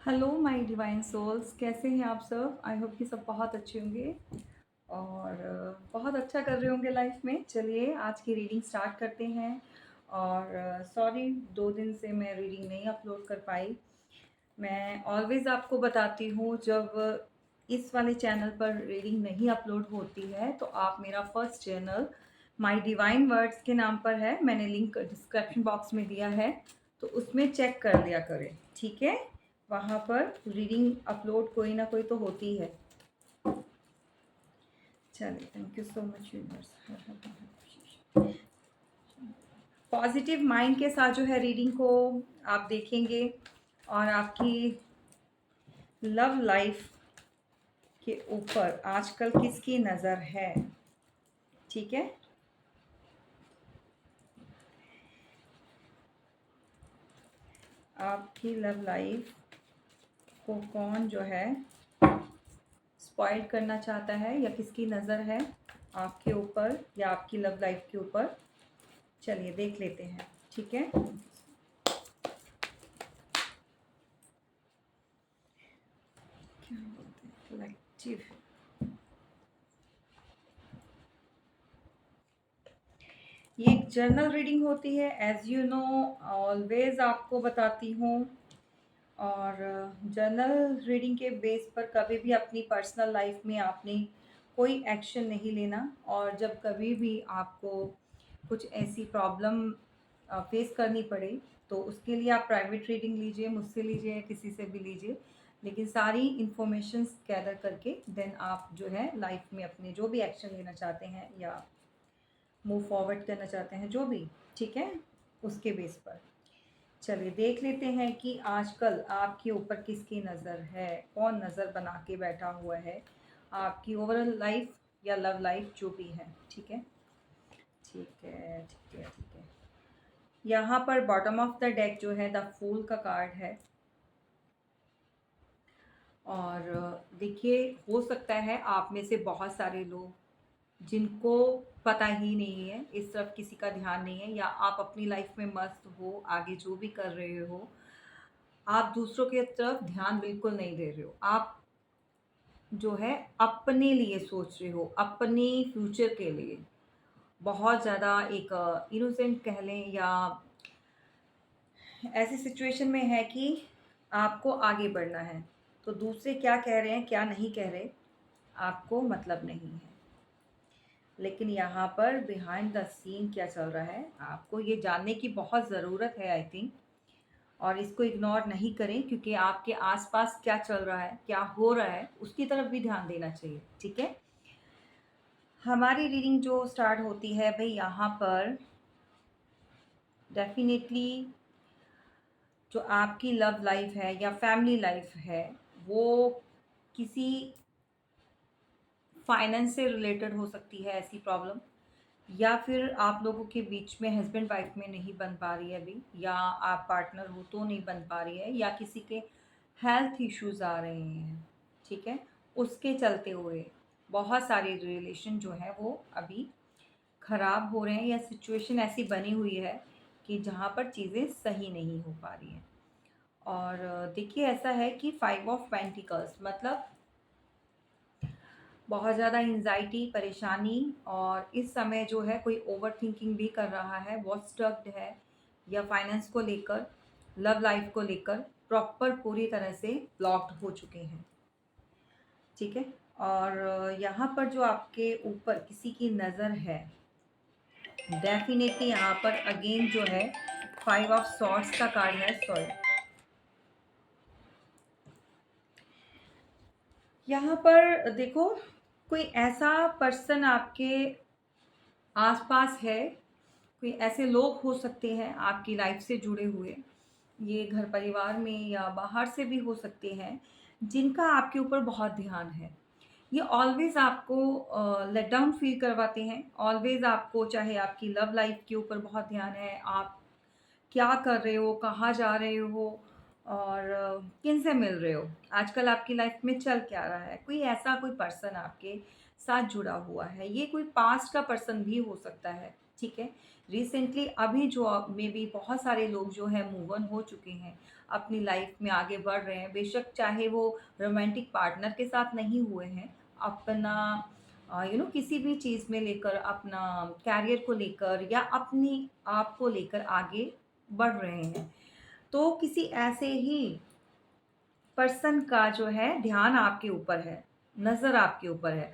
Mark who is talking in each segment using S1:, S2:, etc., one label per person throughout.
S1: Hello my divine souls, कैसे हैं आप सब? आई होप कि सब बहुत अच्छे होंगे और बहुत अच्छा कर रहे होंगे लाइफ में। चलिए आज की रीडिंग स्टार्ट करते हैं। और सॉरी, 2 दिन से मैं रीडिंग नहीं अपलोड कर पाई। मैं ऑलवेज़ आपको बताती हूँ, जब इस वाले चैनल पर रीडिंग नहीं अपलोड होती है तो आप मेरा first channel my divine words के नाम पर है, मैंने लिंक डिस्क्रिप्शन बॉक्स में दिया है, तो उसमें चेक कर लिया करें, ठीक है? वहाँ पर रीडिंग अपलोड कोई ना कोई तो होती है। चलिए, thank you so much universe. Positive mind के साथ जो है रीडिंग को आप देखेंगे और आपकी लव लाइफ के ऊपर आजकल किसकी नज़र है, ठीक है? आपकी लव लाइफ को कौन जो है स्पॉइल करना चाहता है या किसकी नज़र है आपके ऊपर या आपकी लव लाइफ के ऊपर? चलिए देख लेते हैं, ठीक है? क्या बोलते हैं कलेक्टिव। ये एक जर्नल रीडिंग होती है, एज यू नो, ऑलवेज आपको बताती हूँ। और जर्नल रीडिंग के बेस पर कभी भी अपनी पर्सनल लाइफ में आपने कोई एक्शन नहीं लेना। और जब कभी भी आपको कुछ ऐसी प्रॉब्लम फेस करनी पड़े तो उसके लिए आप प्राइवेट रीडिंग लीजिए, मुझसे लीजिए, किसी से भी लीजिए, लेकिन सारी इंफॉर्मेशंस गैदर करके देन आप जो है लाइफ में अपने जो भी एक्शन लेना चाहते हैं या मूव फॉरवर्ड करना चाहते हैं, जो भी, ठीक है, उसके बेस पर। चलिए देख लेते हैं कि आजकल आपके ऊपर किसकी नज़र है, कौन नज़र बना के बैठा हुआ है आपकी ओवरऑल लाइफ या लव लाइफ जो भी है, ठीक है? ठीक है, ठीक है, ठीक है। यहाँ पर बॉटम ऑफ द डेक जो है द फूल का कार्ड है। और देखिए, हो सकता है आप में से बहुत सारे लोग जिनको पता ही नहीं है, इस तरफ किसी का ध्यान नहीं है, या आप अपनी लाइफ में मस्त हो, आगे जो भी कर रहे हो, आप दूसरों की तरफ ध्यान बिल्कुल नहीं दे रहे हो। आप जो है अपने लिए सोच रहे हो, अपने फ्यूचर के लिए। बहुत ज़्यादा एक इनोसेंट कह लें, या ऐसी सिचुएशन में है कि आपको आगे बढ़ना है, तो दूसरे क्या कह रहे हैं क्या नहीं कह रहे आपको मतलब नहीं है। लेकिन यहाँ पर बिहाइंड द सीन क्या चल रहा है आपको ये जानने की बहुत ज़रूरत है, आई थिंक। और इसको इग्नोर नहीं करें, क्योंकि आपके आसपास क्या चल रहा है, क्या हो रहा है, उसकी तरफ भी ध्यान देना चाहिए, ठीक है? हमारी रीडिंग जो स्टार्ट होती है भाई, यहाँ पर डेफिनेटली जो आपकी लव लाइफ है या फैमिली लाइफ है, वो किसी फाइनेंस से रिलेटेड हो सकती है ऐसी प्रॉब्लम, या फिर आप लोगों के बीच में हस्बैंड वाइफ में नहीं बन पा रही है अभी, या आप पार्टनर हो तो नहीं बन पा रही है, या किसी के हेल्थ इश्यूज आ रहे हैं, ठीक है? उसके चलते हुए बहुत सारे रिलेशन जो है वो अभी ख़राब हो रहे हैं, या सिचुएशन ऐसी बनी हुई है कि जहाँ पर चीज़ें सही नहीं हो पा रही हैं। और देखिए, ऐसा है कि 5 ऑफ पेंटिकल्स मतलब बहुत ज़्यादा एंजाइटी, परेशानी, और इस समय जो है कोई ओवरथिंकिंग भी कर रहा है, बहुत स्टक्ड है, या फाइनेंस को लेकर, लव लाइफ को लेकर प्रॉपर पूरी तरह से ब्लॉक्ड हो चुके हैं, ठीक है? और यहाँ पर जो आपके ऊपर किसी की नज़र है, डेफिनेटली यहाँ पर अगेन जो है 5 ऑफ सॉर्ड्स का कार्ड है, सॉरी। यहाँ पर देखो, कोई ऐसा पर्सन आपके आसपास है, कोई ऐसे लोग हो सकते हैं आपकी लाइफ से जुड़े हुए, ये घर परिवार में या बाहर से भी हो सकते हैं, जिनका आपके ऊपर बहुत ध्यान है। ये ऑलवेज़ आपको लेट डाउन फ़ील करवाते हैं, ऑलवेज़ आपको, चाहे आपकी लव लाइफ़ के ऊपर बहुत ध्यान है, आप क्या कर रहे हो, कहाँ जा रहे हो, और किन से मिल रहे हो, आजकल आपकी लाइफ में चल क्या रहा है। कोई ऐसा कोई पर्सन आपके साथ जुड़ा हुआ है, ये कोई पास्ट का पर्सन भी हो सकता है, ठीक है? रिसेंटली अभी जो मे बी बहुत सारे लोग जो है मूव ऑन हो चुके हैं, अपनी लाइफ में आगे बढ़ रहे हैं। बेशक चाहे वो रोमांटिक पार्टनर के साथ नहीं हुए हैं, अपना किसी भी चीज़ में लेकर, अपना करियर को लेकर या अपनी आप को लेकर आगे बढ़ रहे हैं। तो किसी ऐसे ही पर्सन का जो है ध्यान आपके ऊपर है, नज़र आपके ऊपर है,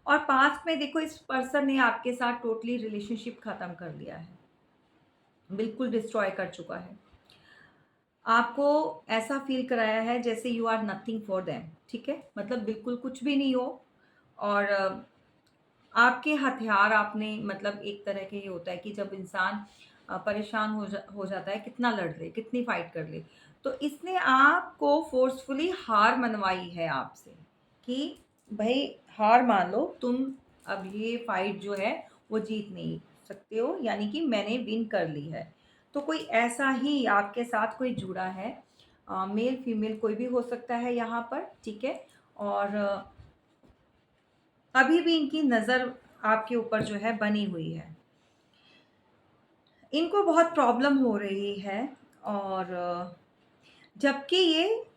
S1: और पास्ट में देखो इस पर्सन ने आपके साथ टोटली रिलेशनशिप ख़त्म कर दिया है, बिल्कुल डिस्ट्रॉय कर चुका है। आपको ऐसा फ़ील कराया है जैसे you are nothing for them, ठीक है? मतलब बिल्कुल कुछ भी नहीं हो, और आपके हथियार आपने, मतलब एक तरह के ये होता है कि जब इंसान परेशान हो जाता है, कितना लड़ ले, कितनी फाइट कर ले। तो इसने आपको फ़ोर्सफुली हार मनवाई है आपसे कि भई हार मान लो तुम, अब ये फाइट जो है वो जीत नहीं सकते हो, यानी कि मैंने विन कर ली है। तो कोई ऐसा ही आपके साथ कोई जुड़ा है, मेल फीमेल कोई भी हो सकता है यहाँ पर, ठीक है? और अभी भी इनकी नज़र आपके ऊपर जो है बनी हुई है। इनको बहुत प्रॉब्लम हो रही है, और जबकि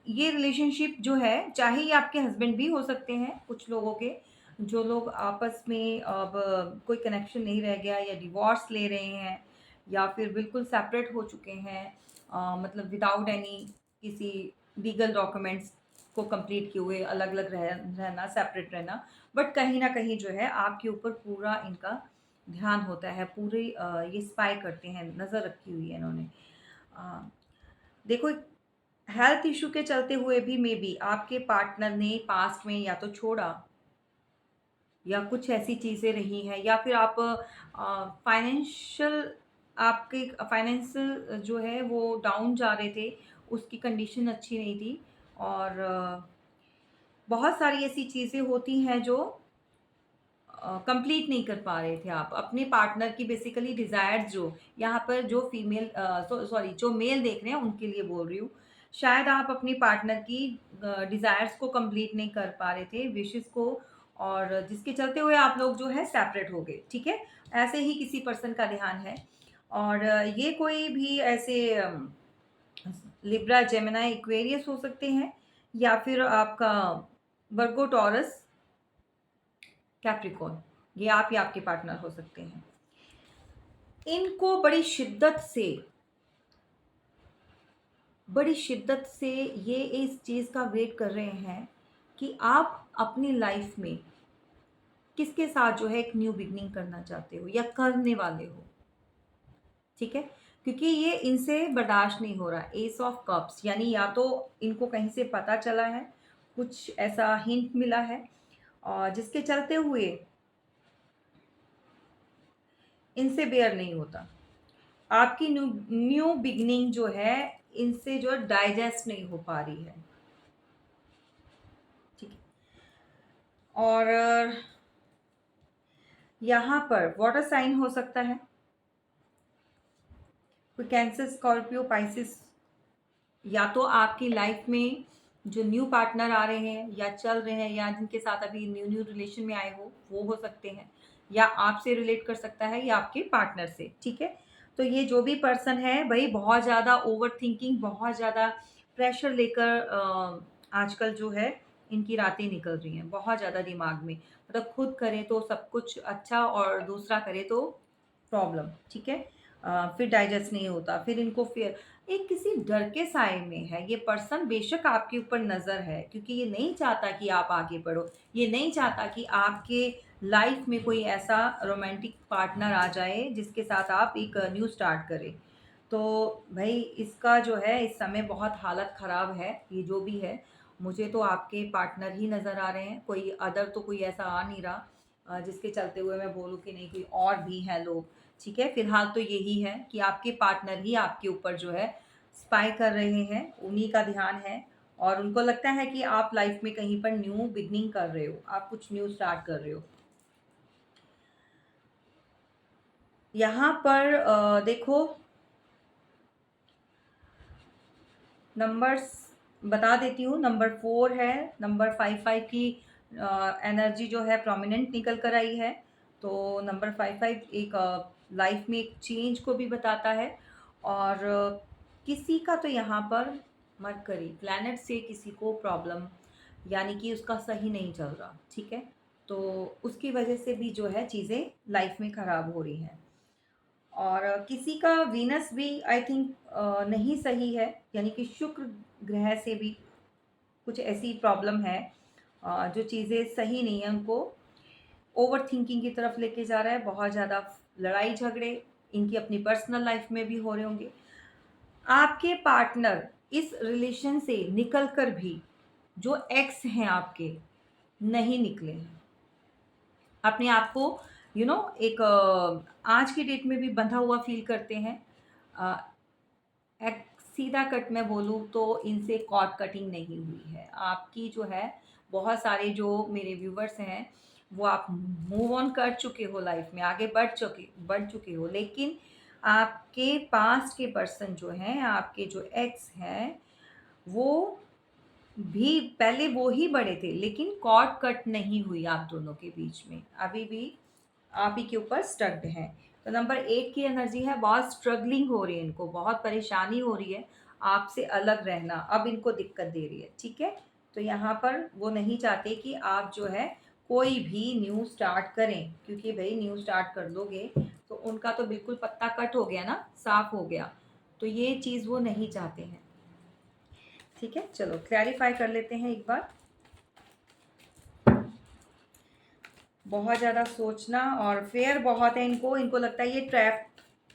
S1: ये रिलेशनशिप जो है, चाहे ये आपके हस्बैंड भी हो सकते हैं, कुछ लोगों के, जो लोग आपस में अब कोई कनेक्शन नहीं रह गया या डिवोर्स ले रहे हैं या फिर बिल्कुल सेपरेट हो चुके हैं, मतलब विदाउट एनी किसी लीगल डॉक्यूमेंट्स को कंप्लीट किए हुए अलग-अलग रहना, सेपरेट रहना। बट कहीं न कहीं जो है आपके ऊपर पूरा इनका ध्यान होता है, पूरे ये स्पाई करते हैं, नज़र रखी हुई है इन्होंने। अ, देखो, हेल्थ इश्यू के चलते हुए भी मे बी आपके पार्टनर ने पास्ट में या तो छोड़ा, या कुछ ऐसी चीज़ें रही हैं, या फिर आप फाइनेंशियल, आपके फाइनेंशियल जो है वो डाउन जा रहे थे, उसकी कंडीशन अच्छी नहीं थी, और बहुत सारी ऐसी चीज़ें होती हैं जो कंप्लीट नहीं कर पा रहे थे आप अपने पार्टनर की, बेसिकली डिज़ायर्स, जो यहाँ पर जो फीमेल सॉरी जो मेल देख रहे हैं उनके लिए बोल रही हूँ। शायद आप अपनी पार्टनर की डिज़ायर्स को कंप्लीट नहीं कर पा रहे थे, विशेज़ को, और जिसके चलते हुए आप लोग जो है सेपरेट हो गए, ठीक है? ऐसे ही किसी पर्सन का ध्यान है, और ये कोई भी ऐसे लिब्रा, जेमिनी, एक्वेरियस हो सकते हैं, या फिर आपका वर्गो, टॉरस, कैप्रिकॉर्न, ये आप या आपके पार्टनर हो सकते हैं। इनको बड़ी शिद्दत से ये इस चीज़ का वेट कर रहे हैं कि आप अपनी लाइफ में किसके साथ जो है एक न्यू बिगिनिंग करना चाहते हो या करने वाले हो, ठीक है? क्योंकि ये इनसे बर्दाश्त नहीं हो रहा। एस ऑफ कप्स, यानी या तो इनको कहीं से पता चला है, कुछ ऐसा हिंट मिला है, और जिसके चलते हुए इनसे बेयर नहीं होता। आपकी न्यू न्यू बिगिनिंग जो है इनसे जो है डाइजेस्ट नहीं हो पा रही है, ठीक है? और यहाँ पर वाटर साइन हो सकता है, कोई कैंसर, स्कॉर्पियो, पाइसिस, या तो आपकी लाइफ में जो न्यू पार्टनर आ रहे हैं या चल रहे हैं या जिनके साथ अभी न्यू न्यू रिलेशन में आए हो सकते हैं, या आपसे रिलेट कर सकता है या आपके पार्टनर से, ठीक है? तो ये जो भी पर्सन है भाई, बहुत ज़्यादा ओवर थिंकिंग, बहुत ज़्यादा प्रेशर लेकर आजकल जो है इनकी रातें निकल रही हैं, बहुत ज़्यादा दिमाग में, मतलब खुद करे तो सब कुछ अच्छा और दूसरा करे तो प्रॉब्लम, ठीक है? फिर डाइजेस्ट नहीं होता, फिर इनको फिर एक किसी डर के साए में है ये पर्सन। बेशक आपके ऊपर नज़र है, क्योंकि ये नहीं चाहता कि आप आगे बढ़ो, ये नहीं चाहता कि आपके लाइफ में कोई ऐसा रोमांटिक पार्टनर आ जाए जिसके साथ आप एक न्यू स्टार्ट करें। तो भाई इसका जो है इस समय बहुत हालत ख़राब है, ये जो भी है। मुझे तो आपके पार्टनर ही नज़र आ रहे हैं, कोई अदर तो कोई ऐसा आ नहीं रहा जिसके चलते हुए मैं बोलूँ कि नहीं कोई और भी हैं लोग, ठीक है? फ़िलहाल तो यही है कि आपके पार्टनर ही आपके ऊपर जो है स्पाई कर रहे हैं, उन्हीं का ध्यान है, और उनको लगता है कि आप लाइफ़ में कहीं पर न्यू बिगिनिंग कर रहे हो, आप कुछ न्यू स्टार्ट कर रहे हो। यहाँ पर देखो, नंबर्स बता देती हूँ। नंबर 4 है, नंबर 5 की एनर्जी जो है प्रोमिनेंट निकल कर आई है। तो नंबर 5 एक लाइफ में एक चेंज को भी बताता है। और किसी का तो यहाँ पर मरकरी प्लैनेट से किसी को प्रॉब्लम, यानी कि उसका सही नहीं चल रहा, ठीक है। तो उसकी वजह से भी जो है चीज़ें लाइफ में ख़राब हो रही हैं। और किसी का वीनस भी आई थिंक नहीं सही है, यानी कि शुक्र ग्रह से भी कुछ ऐसी प्रॉब्लम है, जो चीज़ें सही नहीं है, उनको ओवर थिंकिंग की तरफ लेके जा रहा है। बहुत ज़्यादा लड़ाई झगड़े इनकी अपनी पर्सनल लाइफ में भी हो रहे होंगे। आपके पार्टनर इस रिलेशन से निकल कर भी जो एक्स हैं आपके, नहीं निकले हैं। अपने आप को एक आज की डेट में भी बंधा हुआ फील करते हैं। अ, एक सीधा कट मैं बोलूँ तो इनसे कॉर्ड कटिंग नहीं हुई है आपकी, जो है बहुत सारे जो मेरे व्यूवर्स हैं वो आप मूव ऑन कर चुके हो, लाइफ में आगे बढ़ चुके हो, लेकिन आपके पास्ट के पर्सन जो हैं, आपके जो एक्स हैं, वो भी पहले वो ही बड़े थे, लेकिन कॉर्ड कट नहीं हुई आप दोनों के बीच में, अभी भी आप ही के ऊपर स्टक्ड हैं। तो नंबर 8 की एनर्जी है, बहुत स्ट्रगलिंग हो रही है, इनको बहुत परेशानी हो रही है आपसे अलग रहना, अब इनको दिक्कत दे रही है, ठीक है। तो यहाँ पर वो नहीं चाहते कि आप जो है कोई भी न्यू स्टार्ट करें, क्योंकि भाई न्यू स्टार्ट कर लोगे तो उनका तो बिल्कुल पत्ता कट हो गया ना, साफ हो गया। तो ये चीज़ वो नहीं चाहते हैं, ठीक है। चलो क्लैरिफाई कर लेते हैं एक बार। बहुत ज़्यादा सोचना और फेयर बहुत है इनको, इनको लगता है ये ट्रैप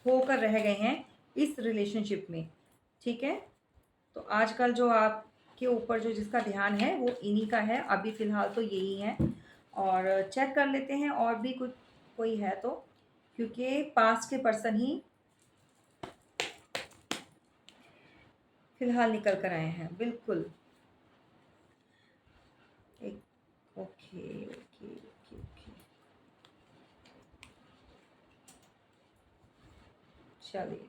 S1: होकर रह गए हैं इस रिलेशनशिप में, ठीक है। तो आजकल जो आपके ऊपर जो जिसका ध्यान है वो इन्हीं का है, अभी फ़िलहाल तो यही है। और चेक कर लेते हैं और भी कुछ कोई है तो, क्योंकि पास्ट के पर्सन ही फ़िलहाल निकल कर आए हैं, बिल्कुल। एक ओके ओके ओके ओके, चलिए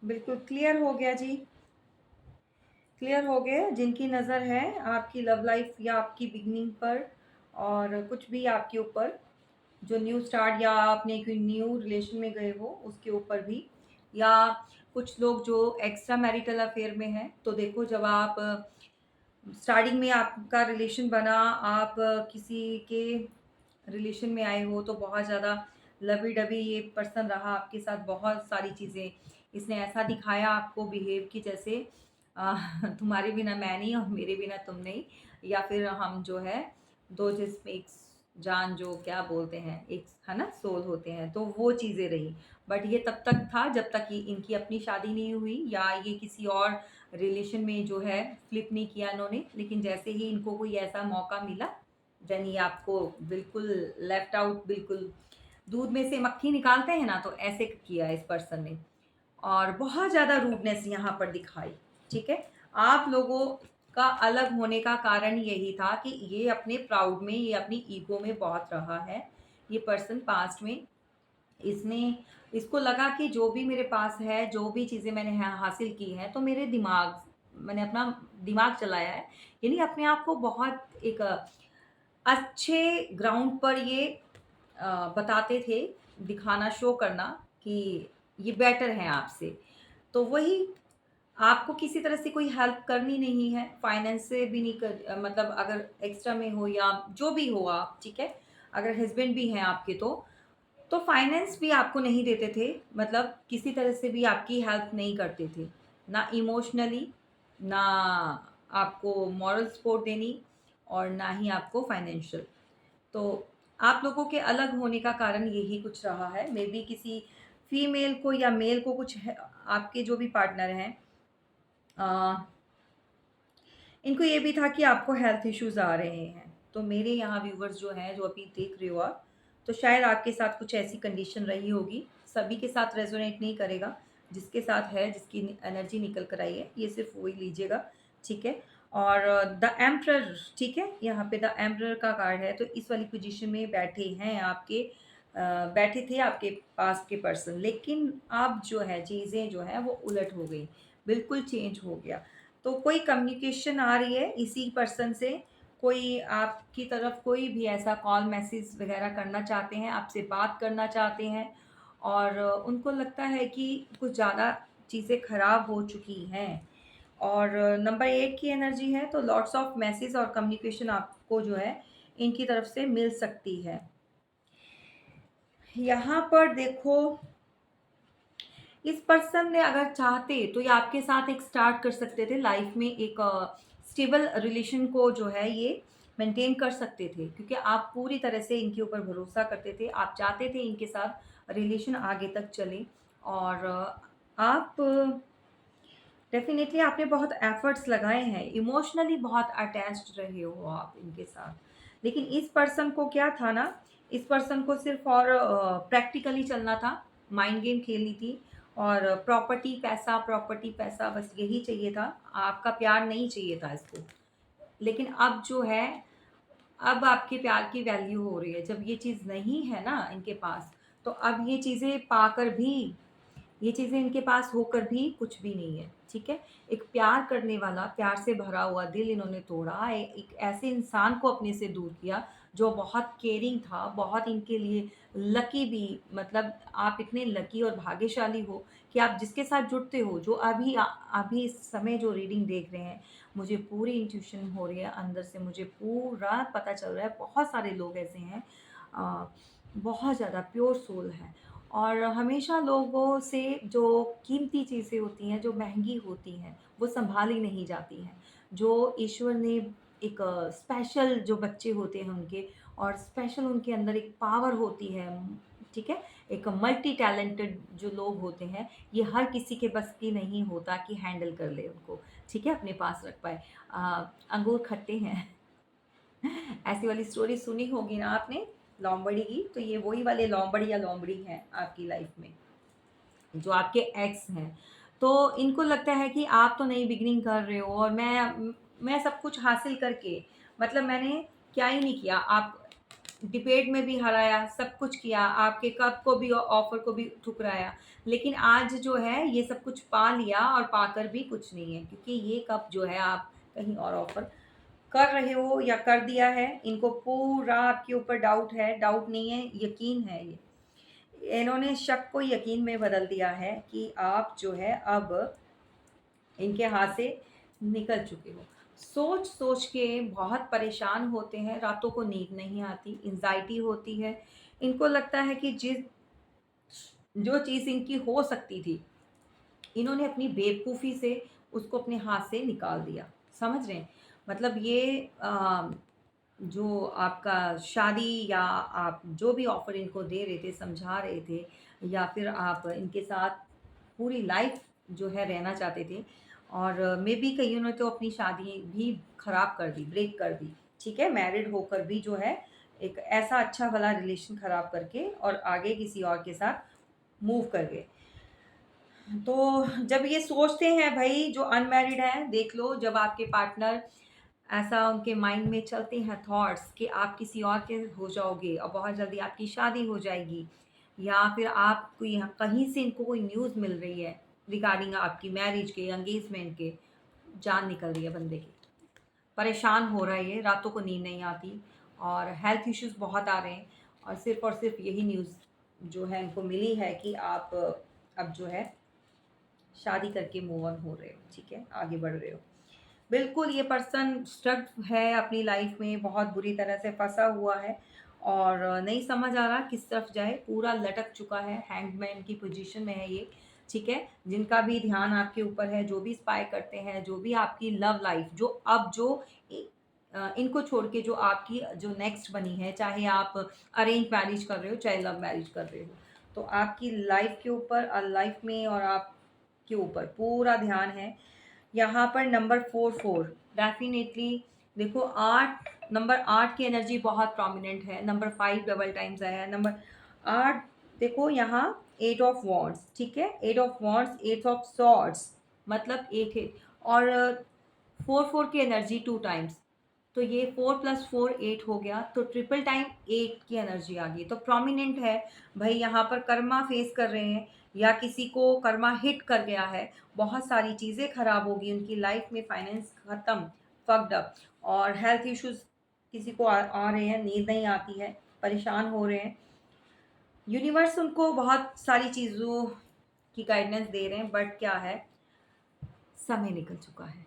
S1: बिल्कुल क्लियर हो गया जी, क्लियर हो गए। जिनकी नज़र है आपकी लव लाइफ या आपकी बिगनिंग पर, और कुछ भी आपके ऊपर जो न्यू स्टार्ट या आपने कोई न्यू रिलेशन में गए हो उसके ऊपर भी, या कुछ लोग जो एक्स्ट्रा मैरिटल अफेयर में हैं, तो देखो जब आप स्टार्टिंग में आपका रिलेशन बना, आप किसी के रिलेशन में आए हो तो बहुत ज़्यादा लवी डबी ये पर्सन रहा आपके साथ, बहुत सारी चीज़ें इसने ऐसा दिखाया आपको बिहेव की जैसे तुम्हारे बिना मैं नहीं और मेरे बिना तुम नहीं, या फिर हम जो है दो जिस्म एक जान, जो क्या बोलते हैं, एक है ना सोल होते हैं, तो वो चीज़ें रही। बट ये तब तक था जब तक ये इनकी अपनी शादी नहीं हुई या ये किसी और रिलेशन में जो है फ्लिप नहीं किया इन्होंने, लेकिन जैसे ही इनको कोई ऐसा मौका मिला, देन ये आपको बिल्कुल लेफ्ट आउट, बिल्कुल दूध में से मक्खी निकालते हैं ना, तो ऐसे किया इस पर्सन ने। और बहुत ज़्यादा रूडनेस यहाँ पर दिखाई, ठीक है। आप लोगों का अलग होने का कारण यही था कि ये अपने प्राउड में, ये अपनी ईगो में बहुत रहा है ये पर्सन पास्ट में। इसने इसको लगा कि जो भी मेरे पास है, जो भी चीज़ें मैंने हासिल की हैं, तो मेरे दिमाग, मैंने अपना दिमाग चलाया है, यानी अपने आप को बहुत एक अच्छे ग्राउंड पर ये बताते थे, दिखाना, शो करना कि ये बेटर है आपसे। तो वही, आपको किसी तरह से कोई हेल्प करनी नहीं है, फाइनेंस से भी नहीं मतलब अगर एक्स्ट्रा में हो या जो भी हो आप, ठीक है। अगर हस्बैंड भी हैं आपके तो फाइनेंस भी आपको नहीं देते थे, मतलब किसी तरह से भी आपकी हेल्प नहीं करते थे, ना इमोशनली, ना आपको मॉरल सपोर्ट देनी, और ना ही आपको फाइनेंशियल। तो आप लोगों के अलग होने का कारण यही कुछ रहा है, मे बी किसी फीमेल को या मेल को कुछ आपके जो भी पार्टनर हैं, इनको ये भी था कि आपको हेल्थ इश्यूज़ आ रहे हैं। तो मेरे यहाँ व्यूवर्स जो हैं, जो अभी देख रहे हो आप, तो शायद आपके साथ कुछ ऐसी कंडीशन रही होगी। सभी के साथ रेज़ोनेट नहीं करेगा, जिसके साथ है, जिसकी एनर्जी निकल कर आई है, ये सिर्फ़ वही लीजिएगा, ठीक है। और द एम्परर, ठीक है, यहाँ पे द एम्परर का कार्ड है, तो इस वाली पोजीशन में बैठे हैं आपके, बैठे थे आपके पास के पर्सन, लेकिन अब जो है चीज़ें जो हैं वो उलट हो गई, बिल्कुल चेंज हो गया। तो कोई कम्युनिकेशन आ रही है इसी पर्सन से, कोई आपकी तरफ कोई भी ऐसा कॉल मैसेज वगैरह करना चाहते हैं, आपसे बात करना चाहते हैं और उनको लगता है कि कुछ ज़्यादा चीज़ें खराब हो चुकी हैं। और नंबर 8 की एनर्जी है तो लॉट्स ऑफ मैसेज और कम्युनिकेशन आपको जो है इनकी तरफ से मिल सकती है। यहाँ पर देखो, इस पर्सन ने अगर चाहते तो ये आपके साथ एक स्टार्ट कर सकते थे लाइफ में एक स्टेबल रिलेशन को जो है ये मेंटेन कर सकते थे, क्योंकि आप पूरी तरह से इनके ऊपर भरोसा करते थे, आप चाहते थे इनके साथ रिलेशन आगे तक चले। और आप डेफ़िनेटली आपने बहुत एफ़र्ट्स लगाए हैं, इमोशनली बहुत अटैच्ड रहे हो आप इनके साथ। लेकिन इस पर्सन को क्या था ना, इस पर्सन को सिर्फ़ और प्रैक्टिकली चलना था, माइंड गेम खेलनी थी और प्रॉपर्टी पैसा बस यही चाहिए था। आपका प्यार नहीं चाहिए था इसको। लेकिन अब जो है, अब आपके प्यार की वैल्यू हो रही है। जब ये चीज़ नहीं है ना इनके पास, तो अब ये चीज़ें पाकर भी, ये चीज़ें इनके पास होकर भी कुछ भी नहीं है, ठीक है? एक प्यार करने वाला, प्यार से भरा हुआ दिल इन्होंने तोड़ा, एक ऐसे इंसान को अपने से दूर किया, जो बहुत केयरिंग था, बहुत इनके लिए लकी भी, मतलब आप इतने लकी और भाग्यशाली हो कि आप जिसके साथ जुड़ते हो, जो अभी इस समय जो रीडिंग देख रहे हैं, मुझे पूरी इंट्यूशन हो रही है, अंदर से मुझे पूरा पता चल रहा है, बहुत सारे लोग ऐसे हैं अ, बहुत ज़्यादा प्योर सोल है। और हमेशा लोगों से जो कीमती चीज़ें होती हैं, जो महँगी होती हैं, वो सँभाली नहीं जाती हैं। जो ईश्वर ने एक स्पेशल जो बच्चे होते हैं उनके, और स्पेशल उनके अंदर एक पावर होती है, ठीक है? एक मल्टी टैलेंटेड जो लोग होते हैं, ये हर किसी के बस की नहीं होता कि हैंडल कर ले उनको, ठीक है? अपने पास रख पाए। अंगूर खट्टे हैं। ऐसी वाली स्टोरी सुनी होगी ना आपने लोमड़ी की, तो ये वही वाले लोमड़ी या लोमड़ी हैं आपकी लाइफ में, जो आपके एक्स हैं। तो इनको लगता है कि आप तो नई बिगिनिंग कर रहे हो और मैं सब कुछ हासिल करके, मतलब मैंने क्या ही नहीं किया, आप डिबेट में भी हराया, सब कुछ किया, आपके कप को भी ऑफ़र को भी ठुकराया, लेकिन आज जो है ये सब कुछ पा लिया और पाकर भी कुछ नहीं है, क्योंकि ये कप जो है आप कहीं और ऑफ़र कर रहे हो या कर दिया है। इनको पूरा आपके ऊपर डाउट है, डाउट नहीं है, यकीन है ये। इन्होंने शक को यकीन में बदल दिया है कि आप जो है अब इनके हाथ से निकल चुके हो। सोच-सोच के बहुत परेशान होते हैं, रातों को नींद नहीं आती, एंग्ज़ायटी होती है। इनको लगता है कि जो चीज़ इनकी हो सकती थी, इन्होंने अपनी बेवकूफ़ी से उसको अपने हाथ से निकाल दिया। समझ रहे हैं? मतलब ये जो आपका शादी या आप जो भी ऑफ़र इनको दे रहे थे, समझा रहे थे, या फिर आप इनके साथ पूरी लाइफ़ जो है रहना चाहते थे, और मेबी कइयों ने तो अपनी शादी भी ख़राब कर दी, ब्रेक कर दी, ठीक है? मैरिड होकर भी जो है एक ऐसा अच्छा भला रिलेशन ख़राब करके और आगे किसी और के साथ मूव कर गए। तो जब ये सोचते हैं भई, जो अनमैरिड हैं, देख लो, जब आपके पार्टनर ऐसा उनके माइंड में चलते हैं थॉट्स कि आप किसी और के हो जाओगे और बहुत जल्दी आपकी शादी हो जाएगी, या फिर आपको यहाँ कहीं से इनको कोई न्यूज़ मिल रही है रिगार्डिंग आपकी मैरिज के, एंगेजमेंट के, जान निकल रही है बंदे की। परेशान हो रहा है ये, रातों को नींद नहीं आती और हेल्थ इश्यूज़ बहुत आ रहे हैं, और सिर्फ़ यही न्यूज़ जो है इनको मिली है कि आप अब जो है शादी करके मूव ऑन हो रहे हो, ठीक है? आगे बढ़ रहे हो। बिल्कुल, ये पर्सन स्टक है अपनी लाइफ में, बहुत बुरी तरह से फँसा हुआ है और नहीं समझ आ रहा किस तरफ जाए, पूरा लटक चुका है, हैंगमैन की पोज़ीशन में है ये, ठीक है? जिनका भी ध्यान आपके ऊपर है, जो भी स्पाई करते हैं, जो भी आपकी लव लाइफ जो अब जो इनको छोड़ के जो आपकी जो नेक्स्ट बनी है, चाहे आप अरेंज मैरिज कर रहे हो, चाहे लव मैरिज कर रहे हो, तो आपकी लाइफ के ऊपर लाइफ में और आपके ऊपर पूरा ध्यान है। यहाँ पर नंबर 4 डेफ़िनेटली देखो, 8 नंबर 8 की एनर्जी बहुत प्रोमिनेंट है, नंबर 5 डबल टाइम्स आया है, नंबर 8 देखो यहाँ 8 ऑफ वांड्स, ठीक है? 8 ऑफ वांड्स, 8 ऑफ सॉर्ड्स, मतलब 8 है, और 4 की एनर्जी 2 टाइम्स, तो ये 4 + 4 8 हो गया, तो ट्रिपल टाइम 8 की एनर्जी आ गई, तो प्रोमिनेंट है। भई यहाँ पर कर्मा फेस कर रहे हैं या किसी को कर्मा हिट कर गया है, बहुत सारी चीज़ें खराब होगी उनकी लाइफ में, फाइनेंस खत्म, फक्ड अप, और हेल्थ इश्यूज़ किसी को आ रहे हैं, नींद नहीं आती है, परेशान हो रहे हैं। यूनिवर्स उनको बहुत सारी चीज़ों की गाइडेंस दे रहे हैं, बट क्या है, समय निकल चुका है।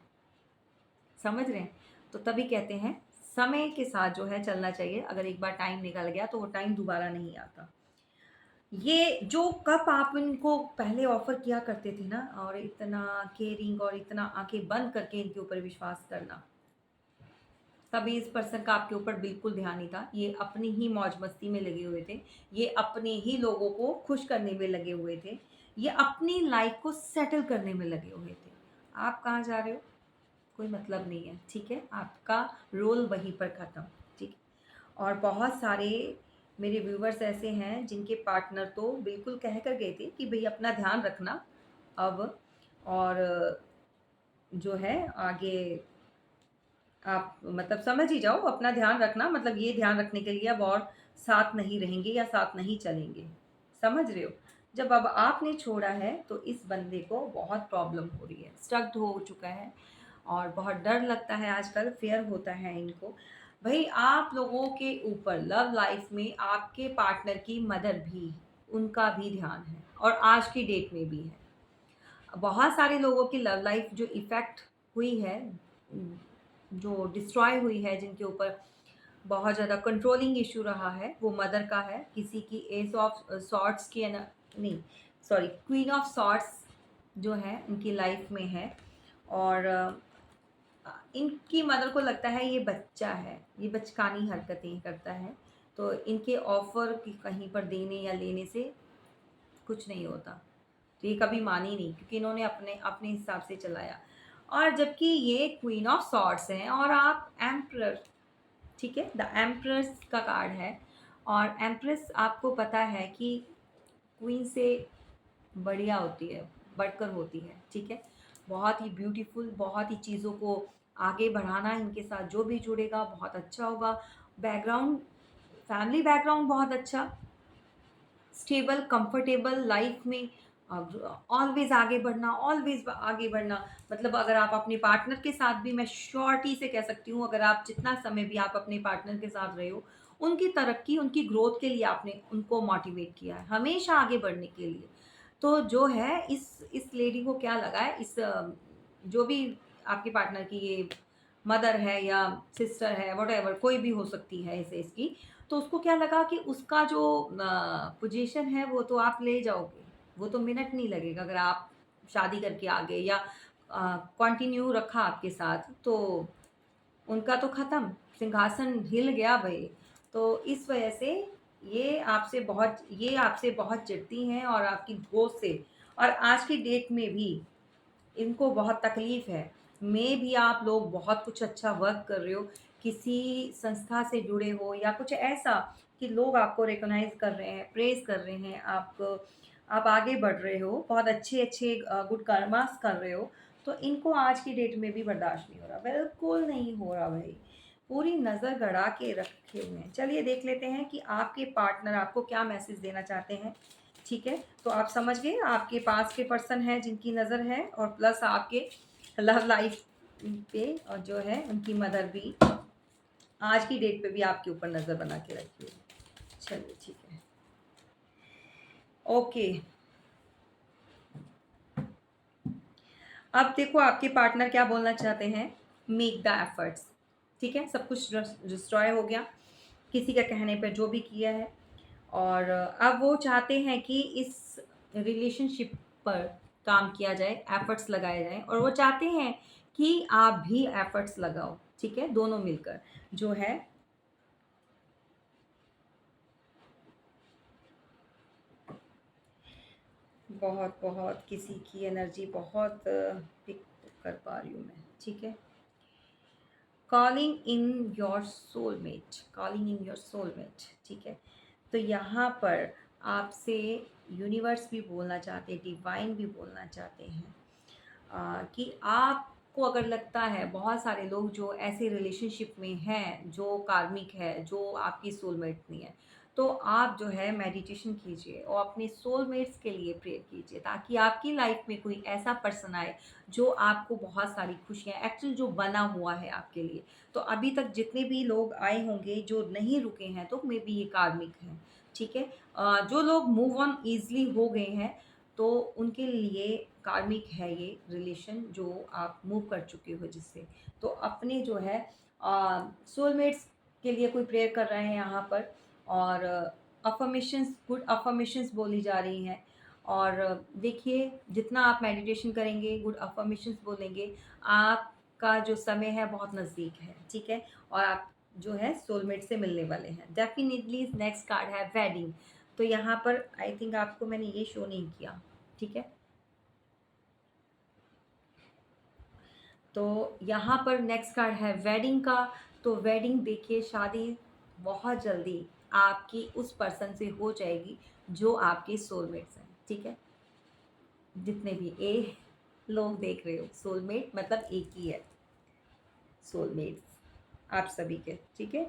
S1: समझ रहे हैं? तो तभी कहते हैं समय के साथ जो है चलना चाहिए। अगर एक बार टाइम निकल गया तो वो टाइम दोबारा नहीं आता। ये जो कप आप इनको पहले ऑफ़र किया करते थे ना, और इतना केयरिंग और इतना आँखें बंद करके इनके ऊपर विश्वास करना, तभी इस पर्सन का आपके ऊपर बिल्कुल ध्यान नहीं था। ये अपनी ही मौज-मस्ती में लगे हुए थे। ये अपने ही लोगों को खुश करने में लगे हुए थे। ये अपनी लाइफ़ को सेटल करने में लगे हुए थे। आप कहाँ जा रहे हो? कोई मतलब नहीं है, ठीक है? आपका रोल वहीं पर ख़त्म, ठीक है? और बहुत सारे मेरे व्यूअर्स ऐसे हैं जिनके पार्टनर तो बिल्कुल कह कर गए थे कि भई अपना ध्यान रखना अब, और जो है आगे आप मतलब समझ ही जाओ, अपना ध्यान रखना मतलब ये ध्यान रखने के लिए अब और साथ नहीं रहेंगे या साथ नहीं चलेंगे। समझ रहे हो? जब अब आपने छोड़ा है तो इस बंदे को बहुत प्रॉब्लम हो रही है, स्टक्ड हो चुका है और बहुत डर लगता है आजकल, फ़ियर होता है इनको। भई आप लोगों के ऊपर लव लाइफ़ में आपके पार्टनर की मदर भी, उनका भी ध्यान है और आज की डेट में भी है। बहुत सारे लोगों की लव लाइफ़ जो इफ़ेक्ट हुई है, जो डिस्ट्रॉय हुई है, जिनके ऊपर बहुत ज़्यादा कंट्रोलिंग इश्यू रहा है, वो मदर का है। किसी की एस ऑफ सॉर्ट्स की है ना, नहीं सॉरी, क्वीन ऑफ सॉर्ट्स जो है उनकी लाइफ में है। और इनकी मदर को लगता है ये बच्चा है, ये बचकानी हरकतें करता है, तो इनके ऑफ़र की कहीं पर देने या लेने से कुछ नहीं होता। तो ये कभी मानी नहीं क्योंकि इन्होंने अपने अपने हिसाब से चलाया। और जबकि ये क्वीन ऑफ सॉर्ड्स हैं और आप एम्परर, ठीक है? द एम्प्रेस का कार्ड है और एम्प्रेस आपको पता है कि क्वीन से बढ़िया होती है, बढ़कर होती है, ठीक है? बहुत ही ब्यूटीफुल, बहुत ही चीज़ों को आगे बढ़ाना, इनके साथ जो भी जुड़ेगा बहुत अच्छा होगा। बैकग्राउंड, फैमिली बैकग्राउंड बहुत अच्छा, स्टेबल कंफर्टेबल लाइफ में ऑलवेज आगे बढ़ना, ऑलवेज आगे बढ़ना। मतलब अगर आप अपने पार्टनर के साथ भी, मैं श्योरिटी से कह सकती हूँ, अगर आप जितना समय भी आप अपने पार्टनर के साथ रहे हो, उनकी तरक्की, उनकी ग्रोथ के लिए आपने उनको मोटिवेट किया है हमेशा आगे बढ़ने के लिए। तो जो है इस लेडी को क्या लगा है, इस जो भी आपके पार्टनर की ये मदर है या सिस्टर है, व्हाटएवर कोई भी हो सकती है इसे इसकी, तो उसको क्या लगा कि उसका जो पोजीशन है वो तो आप ले जाओगे, वो तो मिनट नहीं लगेगा अगर आप शादी करके आ गए या कंटिन्यू रखा आपके साथ, तो उनका तो ख़त्म, सिंहासन हिल गया भई। तो इस वजह से ये आपसे बहुत चिढ़ती हैं और आपकी ग्रोथ से, और आज की डेट में भी इनको बहुत तकलीफ़ है। भी आप लोग बहुत कुछ अच्छा वर्क कर रहे हो, किसी संस्था से जुड़े हो या कुछ ऐसा कि लोग आपको रिकॉग्नाइज़ कर रहे हैं, प्रेज़ कर रहे हैं, आप आगे बढ़ रहे हो, बहुत अच्छे-अच्छे गुड कर्मास कर रहे हो, तो इनको आज की डेट में भी बर्दाश्त नहीं हो रहा, बिल्कुल नहीं हो रहा भई। पूरी नज़र गड़ा के रखे हुए हैं। चलिए देख लेते हैं कि आपके पार्टनर आपको क्या मैसेज देना चाहते हैं। ठीक है? तो आप समझ गए, आपके पास के पर्सन हैं जिनकी नज़र है और प्लस आपके लव लाइफ पे, और जो है उनकी मदर भी आज की डेट पे भी आपके ऊपर नज़र बना के रखी है। चलिए ठीक है। ओके, अब देखो आपके पार्टनर क्या बोलना चाहते हैं। मेक द एफर्ट्स, ठीक है? सब कुछ डिस्ट्रॉय हो गया, किसी का कहने पे जो भी किया है, और अब वो चाहते हैं कि इस रिलेशनशिप पर काम किया जाए, एफर्ट्स लगाए जाएँ, और वो चाहते हैं कि आप भी एफर्ट्स लगाओ, ठीक है? दोनों मिलकर जो है। बहुत किसी की एनर्जी बहुत पिक कर पा रही हूँ मैं, ठीक है? Calling in your soulmate, calling in your soulmate, ठीक है? तो यहाँ पर आपसे यूनिवर्स भी बोलना चाहते हैं, डिवाइन भी बोलना चाहते हैं कि आपको अगर लगता है, बहुत सारे लोग जो ऐसे रिलेशनशिप में हैं जो कार्मिक है, जो आपकी सोलमेट नहीं है, तो आप जो है मेडिटेशन कीजिए और अपने सोलमेट्स के लिए प्रेयर कीजिए, ताकि आपकी लाइफ में कोई ऐसा पर्सन आए जो आपको बहुत सारी खुशियाँ एक्चुअल जो बना हुआ है आपके लिए। तो अभी तक जितने भी लोग आए होंगे जो नहीं रुके हैं, तो मे बी ये कार्मिक हैं, ठीक है। जो लोग मूव ऑन ईज़िली हो गए हैं, तो उनके लिए कार्मिक है ये रिलेशन जो आप मूव कर चुके हो जिससे। तो अपने जो है सोलमेट्स के लिए कोई प्रेयर कर रहे हैं यहाँ पर, और अफ़र्मेशंस, गुड अफ़र्मेशंस बोली जा रही हैं। और देखिए, जितना आप मेडिटेशन करेंगे, गुड अफ़र्मेशंस बोलेंगे, आपका जो समय है बहुत नज़दीक है, ठीक है? और आप जो है सोलमेट से मिलने वाले हैं। डेफ़िनिटली नेक्स्ट कार्ड है वेडिंग। तो यहाँ पर आई थिंक आपको मैंने ये शो नहीं किया, ठीक है? तो यहाँ पर नेक्स्ट कार्ड है वेडिंग का। तो वेडिंग देखिए, शादी बहुत जल्दी आपकी उस पर्सन से हो जाएगी जो आपके सोलमेट्स हैं, ठीक है। जितने भी ए लोग देख रहे हो, सोलमेट मतलब एक ही है, सोलमेट्स आप सभी के, ठीक है।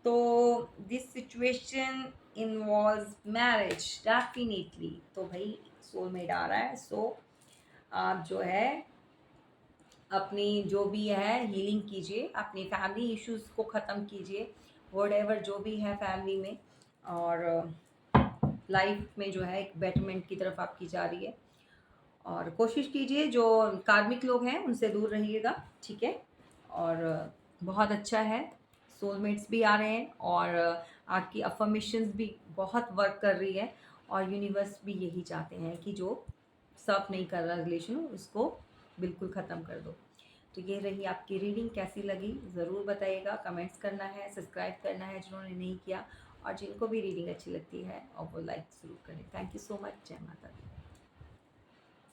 S1: तो this situation involves marriage definitely. तो भाई सोलमेट आ रहा है, सो आप जो है अपनी जो भी है हीलिंग कीजिए, अपनी फैमिली इश्यूज़ को ख़त्म कीजिए, व्हाटएवर जो भी है फैमिली में। और लाइफ में जो है एक बेटरमेंट की तरफ आपकी जा रही है। और कोशिश कीजिए जो कार्मिक लोग हैं उनसे दूर रहिएगा, ठीक है। और बहुत अच्छा है, सोलमेट्स भी आ रहे हैं, और आपकी अफर्मेशंस भी बहुत वर्क कर रही है। और यूनिवर्स भी यही चाहते हैं कि जो सर्व नहीं कर रहा रिलेशन उसको बिल्कुल ख़त्म कर दो। तो ये रही आपकी रीडिंग, कैसी लगी ज़रूर बताइएगा, कमेंट्स करना है, सब्सक्राइब करना है जिन्होंने नहीं किया, और जिनको भी रीडिंग अच्छी लगती है और वो लाइक ज़रूर करें। Thank you so much. जय माता दी।